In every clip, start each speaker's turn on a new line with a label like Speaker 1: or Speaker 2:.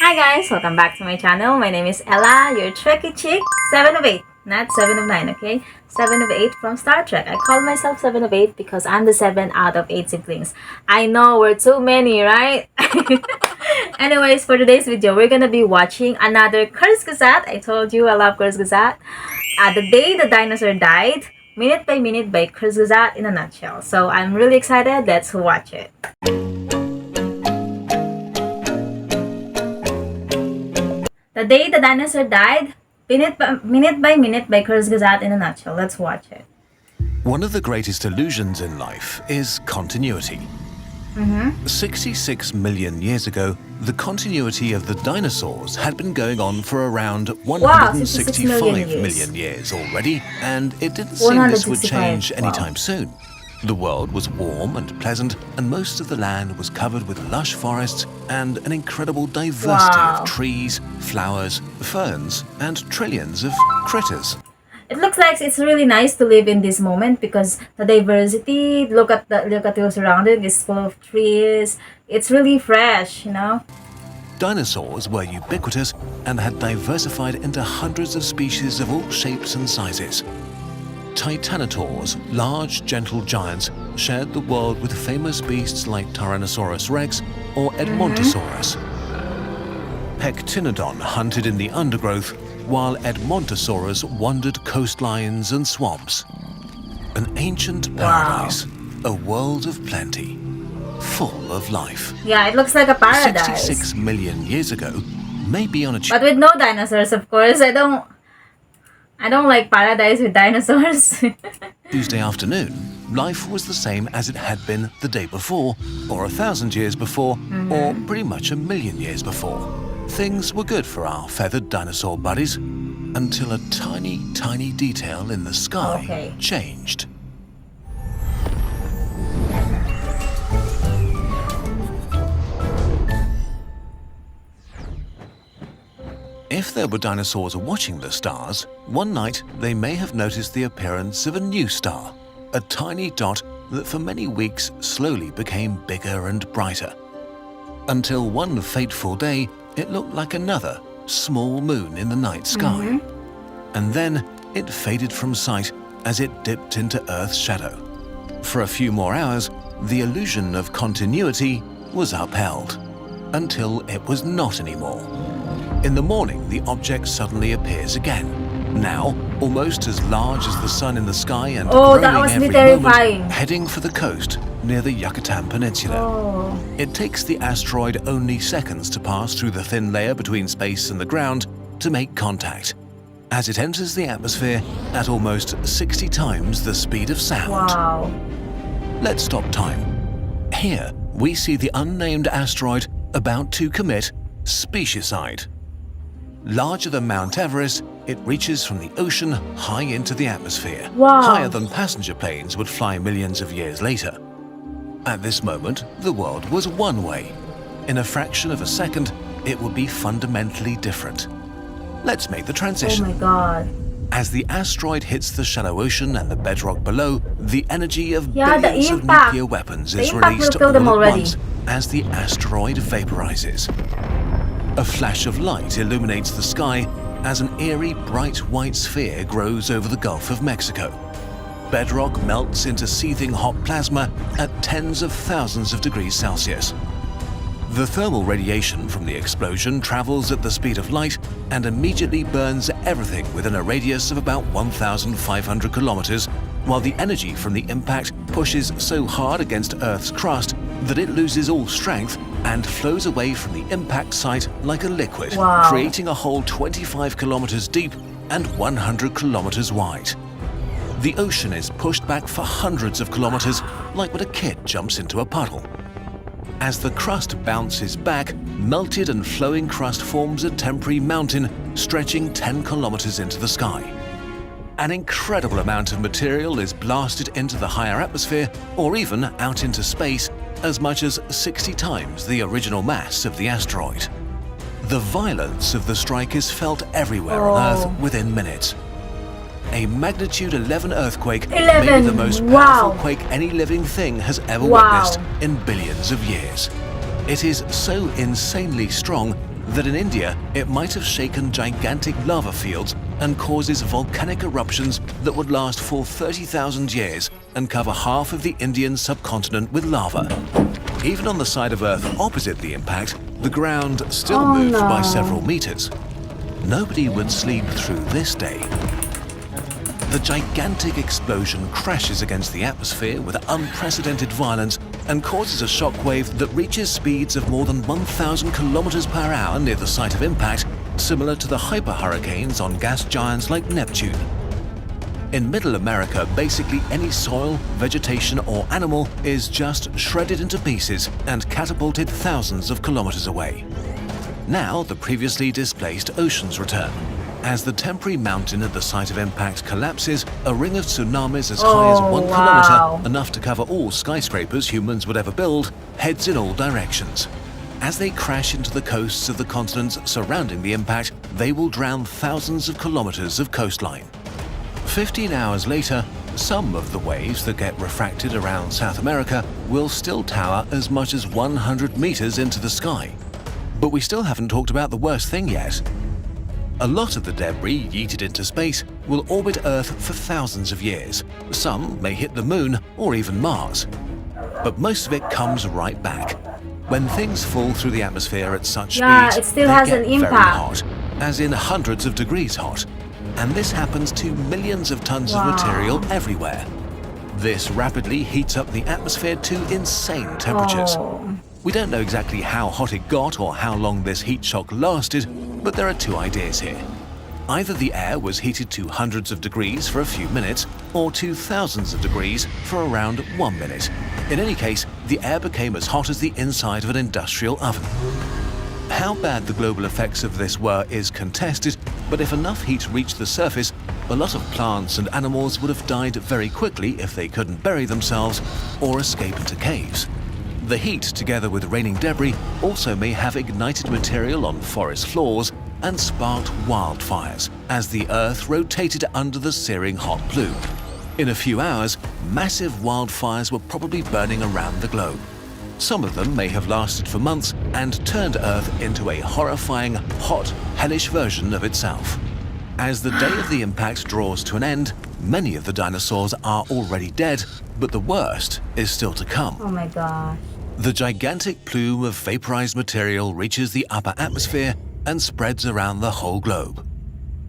Speaker 1: Hi guys, welcome back to my channel. My name is Ella, your Trekkie chick, 7 of 8, not 7 of 9, okay? 7 of 8 from Star Trek. I call myself 7 of 8 because I'm the 7 out of 8 siblings. I know we're too many, right? Anyways, for today's video, we're gonna be watching another KURZGESAGT. I told you I love KURZGESAGT. The day the dinosaur died, minute by KURZGESAGT in a nutshell. So I'm really excited. Let's watch it. The day the dinosaur died, minute by KURZGESAGT in a nutshell. Let's watch it.
Speaker 2: One of the greatest illusions in life is continuity. 66 million years ago, the continuity of the dinosaurs had been going on for around 165 million years already, and it didn't seem this would change anytime soon. The world was warm and pleasant, and most of the land was covered with lush forests and an incredible diversity of trees, flowers, ferns, and trillions of critters.
Speaker 1: It looks like it's really nice to live in this moment because the diversity, look at your surrounding, is full of trees. It's really fresh, you know.
Speaker 2: Dinosaurs were ubiquitous and had diversified into hundreds of species of all shapes and sizes. Titanosaurs, large, gentle giants, shared the world with famous beasts like Tyrannosaurus rex or Edmontosaurus. Pectinodon hunted in the undergrowth, while Edmontosaurus wandered coastlines and swamps. An ancient paradise, a world of plenty, full of life.
Speaker 1: Yeah, it looks like a paradise.
Speaker 2: 66 million years ago, maybe on a
Speaker 1: but with no dinosaurs, of course. I don't like paradise with dinosaurs.
Speaker 2: Tuesday afternoon, life was the same as it had been the day before, or 1,000 years before, or pretty much 1,000,000 years before. Things were good for our feathered dinosaur buddies, until a tiny detail in the sky changed. If there were dinosaurs watching the stars, one night they may have noticed the appearance of a new star, a tiny dot that for many weeks slowly became bigger and brighter. Until one fateful day, it looked like another small moon in the night sky. And then it faded from sight as it dipped into Earth's shadow. For a few more hours, the illusion of continuity was upheld, until it was not anymore. In the morning, the object suddenly appears again, now almost as large as the sun in the sky and growing every moment, heading for the coast near the Yucatan Peninsula. It takes the asteroid only seconds to pass through the thin layer between space and the ground to make contact, as it enters the atmosphere at almost 60 times the speed of sound. Let's stop time. Here, we see the unnamed asteroid about to commit speciescide. Larger than Mount Everest, it reaches from the ocean high into the atmosphere, higher than passenger planes would fly millions of years later. At this moment, the world was one way. In a fraction of a second, it would be fundamentally different. Let's make the transition.
Speaker 1: Oh my God.
Speaker 2: As the asteroid hits the shallow ocean and the bedrock below, the energy of billions of nuclear weapons is released all at once as the asteroid vaporizes. A flash of light illuminates the sky as an eerie bright white sphere grows over the Gulf of Mexico. Bedrock melts into seething hot plasma at tens of thousands of degrees Celsius. The thermal radiation from the explosion travels at the speed of light and immediately burns everything within a radius of about 1,500 kilometers, while the energy from the impact pushes so hard against Earth's crust that it loses all strength and flows away from the impact site like a liquid, creating a hole 25 kilometers deep and 100 kilometers wide. The ocean is pushed back for hundreds of kilometers, like when a kid jumps into a puddle. As the crust bounces back, melted and flowing crust forms a temporary mountain stretching 10 kilometers into the sky. An incredible amount of material is blasted into the higher atmosphere or even out into space, as much as 60 times the original mass of the asteroid. The violence of the strike is felt everywhere on Earth within minutes. A magnitude 11 earthquake may be the most powerful quake any living thing has ever witnessed in billions of years. It is so insanely strong that in India it might have shaken gigantic lava fields and causes volcanic eruptions that would last for 30,000 years and cover half of the Indian subcontinent with lava. Even on the side of Earth opposite the impact, the ground still moved by several meters. Nobody would sleep through this day. The gigantic explosion crashes against the atmosphere with unprecedented violence and causes a shockwave that reaches speeds of more than 1,000 kilometers per hour near the site of impact, similar to the hyperhurricanes on gas giants like Neptune. In Middle America, basically any soil, vegetation or animal is just shredded into pieces and catapulted thousands of kilometers away. Now the previously displaced oceans return. As the temporary mountain at the site of impact collapses, a ring of tsunamis as high as 1 kilometer, enough to cover all skyscrapers humans would ever build, heads in all directions. As they crash into the coasts of the continents surrounding the impact, they will drown thousands of kilometers of coastline. 15 hours later, some of the waves that get refracted around South America will still tower as much as 100 meters into the sky. But we still haven't talked about the worst thing yet. A lot of the debris yeeted into space will orbit Earth for thousands of years. Some may hit the Moon or even Mars. But most of it comes right back. When things fall through the atmosphere at such speeds,
Speaker 1: it still
Speaker 2: they
Speaker 1: has
Speaker 2: get
Speaker 1: an impact.
Speaker 2: very hot, as in hundreds of degrees hot. And this happens to millions of tons of material everywhere. This rapidly heats up the atmosphere to insane temperatures. We don't know exactly how hot it got or how long this heat shock lasted, but there are two ideas here. Either the air was heated to hundreds of degrees for a few minutes, or to thousands of degrees for around 1 minute. In any case, the air became as hot as the inside of an industrial oven. How bad the global effects of this were is contested, but if enough heat reached the surface, a lot of plants and animals would have died very quickly if they couldn't bury themselves or escape into caves. The heat, together with raining debris, also may have ignited material on forest floors and sparked wildfires as the Earth rotated under the searing hot plume. In a few hours, massive wildfires were probably burning around the globe. Some of them may have lasted for months and turned Earth into a horrifying, hot, hellish version of itself. As the day of the impact draws to an end, many of the dinosaurs are already dead, but the worst is still to come.
Speaker 1: Oh my gosh.
Speaker 2: The gigantic plume of vaporized material reaches the upper atmosphere and spreads around the whole globe.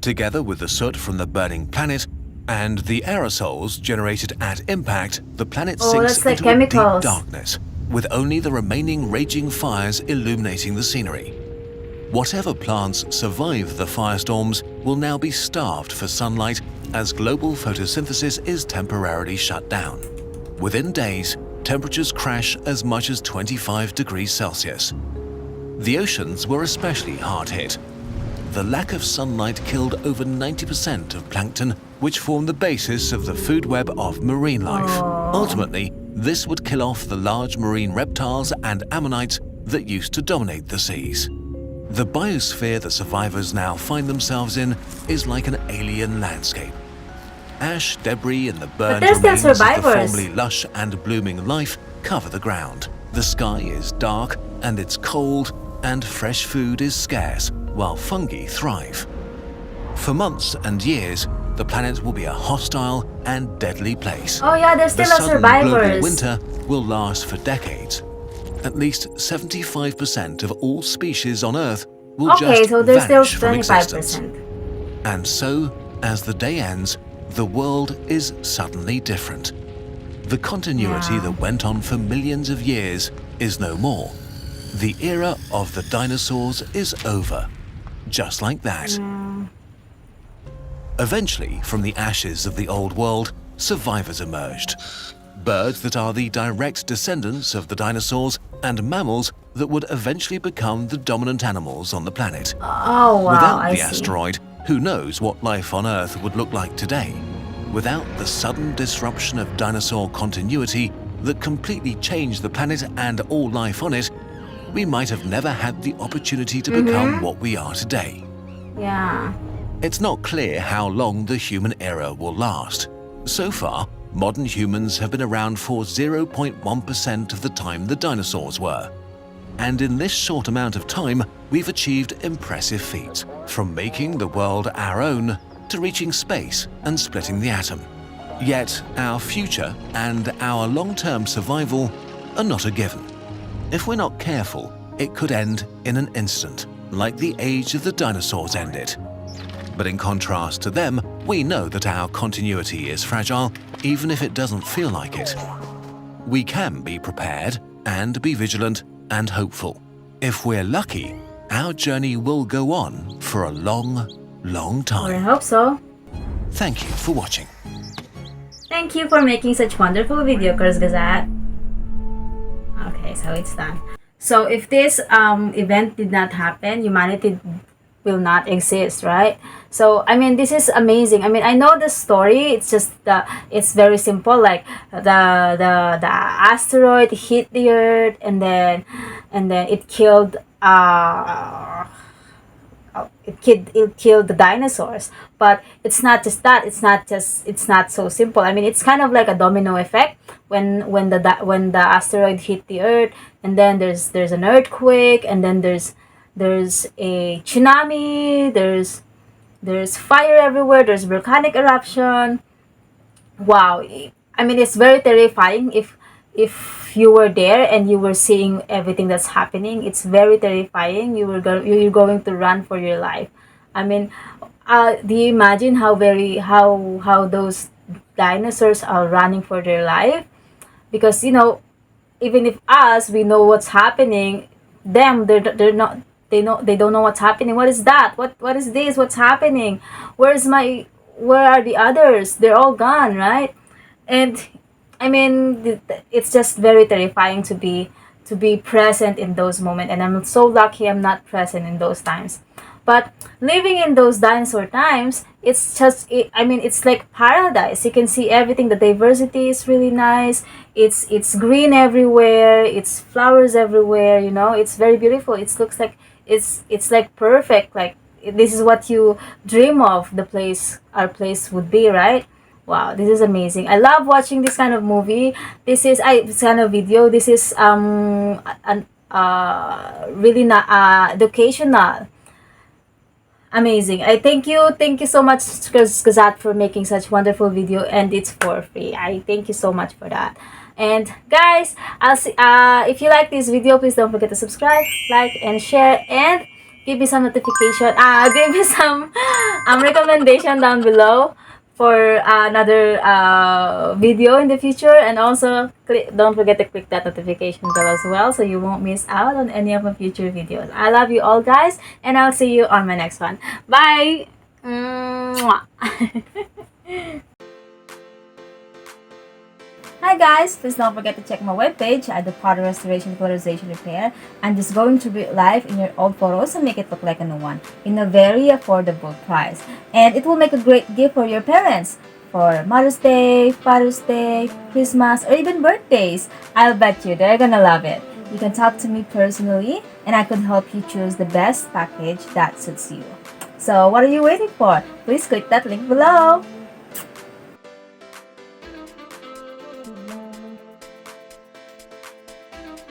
Speaker 2: Together with the soot from the burning planet and the aerosols generated at impact, the planet sinks into a deep darkness, with only the remaining raging fires illuminating the scenery. Whatever plants survive the firestorms will now be starved for sunlight as global photosynthesis is temporarily shut down. Within days, temperatures crash as much as 25 degrees Celsius. The oceans were especially hard hit. The lack of sunlight killed over 90% of plankton, which form the basis of the food web of marine life. Ultimately, this would kill off the large marine reptiles and ammonites that used to dominate the seas. The biosphere the survivors now find themselves in is like an alien landscape. Ash, debris, and the burned remains of the formerly lush and blooming life cover the ground. The sky is dark and it's cold, and fresh food is scarce, while fungi thrive. For months and years, the planet will be a hostile and deadly place.
Speaker 1: Oh yeah, there's still
Speaker 2: the sudden global
Speaker 1: survivors.
Speaker 2: winter will last for decades. At least 75% of all species on Earth will just
Speaker 1: so there's
Speaker 2: vanish
Speaker 1: still
Speaker 2: from existence.
Speaker 1: 25%.
Speaker 2: And so, as the day ends, the world is suddenly different. The continuity that went on for millions of years is no more. The era of the dinosaurs is over. Just like that. Eventually, from the ashes of the old world, survivors emerged. Birds that are the direct descendants of the dinosaurs and mammals that would eventually become the dominant animals on the planet.
Speaker 1: Oh wow,
Speaker 2: Without the asteroid, who knows what life on Earth would look like today? Without the sudden disruption of dinosaur continuity that completely changed the planet and all life on it, we might have never had the opportunity to become what we are today.
Speaker 1: Yeah.
Speaker 2: It's not clear how long the human era will last. So far, modern humans have been around for 0.1% of the time the dinosaurs were. And in this short amount of time, we've achieved impressive feats, from making the world our own to reaching space and splitting the atom. Yet our future and our long-term survival are not a given. If we're not careful, it could end in an instant, like the age of the dinosaurs ended. But in contrast to them, we know that our continuity is fragile, even if it doesn't feel like it. We can be prepared and be vigilant and hopeful. If we're lucky, our journey will go on for a long, long time.
Speaker 1: I hope so.
Speaker 2: Thank you for watching.
Speaker 1: Thank you for making such wonderful video, KURZGESAGT. Okay, so it's done. So if this event did not happen, humanity will not exist, right? So I mean, this is amazing. I mean, I know the story. It's just it's very simple. Like the asteroid hit the Earth, and then it killed it killed the dinosaurs. But it's not just that. It's not so simple. I mean, it's kind of like a domino effect. When the asteroid hit the Earth, and then there's an earthquake, and then there's a tsunami, there's fire everywhere, there's volcanic eruption. Wow. I mean, it's very terrifying. If you were there and you were seeing everything that's happening, it's very terrifying. You're going to run for your life. I mean, do you imagine how those dinosaurs are running for their life? Because even if we know what's happening, them they're not. They don't know what's happening. What is that? What is this? What's happening? Where are the others? They're all gone, right? And I mean, it's just very terrifying to be present in those moments. And I'm so lucky I'm not present in those times. But living in those dinosaur times, it's like paradise. You can see everything. The diversity is really nice. It's green everywhere. It's flowers everywhere. It's very beautiful. It looks like it's like perfect. Like this is what you dream of. Our place would be, right? Wow, this is amazing. I love watching this kind of movie. This kind of video. This is really not educational. Amazing. I thank you so much, KURZGESAGT, for making such wonderful video, and it's for free. I thank you so much for that. And guys, I'll see. If you like this video, please don't forget to subscribe, like, and share, and give me some notification. Give me some recommendation down below for another video in the future. And also don't forget to click that notification bell as well, so you won't miss out on any of my future videos. I love you all, guys, and I'll see you on my next one. Bye. Mwah. Hi guys, please don't forget to check my webpage. I do photo restoration, colorization, repair. I'm just going to be live in your old photos and make it look like a new one in a very affordable price. And it will make a great gift for your parents for Mother's Day, Father's Day, Christmas, or even birthdays. I'll bet you they're gonna love it. You can talk to me personally and I could help you choose the best package that suits you. So what are you waiting for? Please click that link below.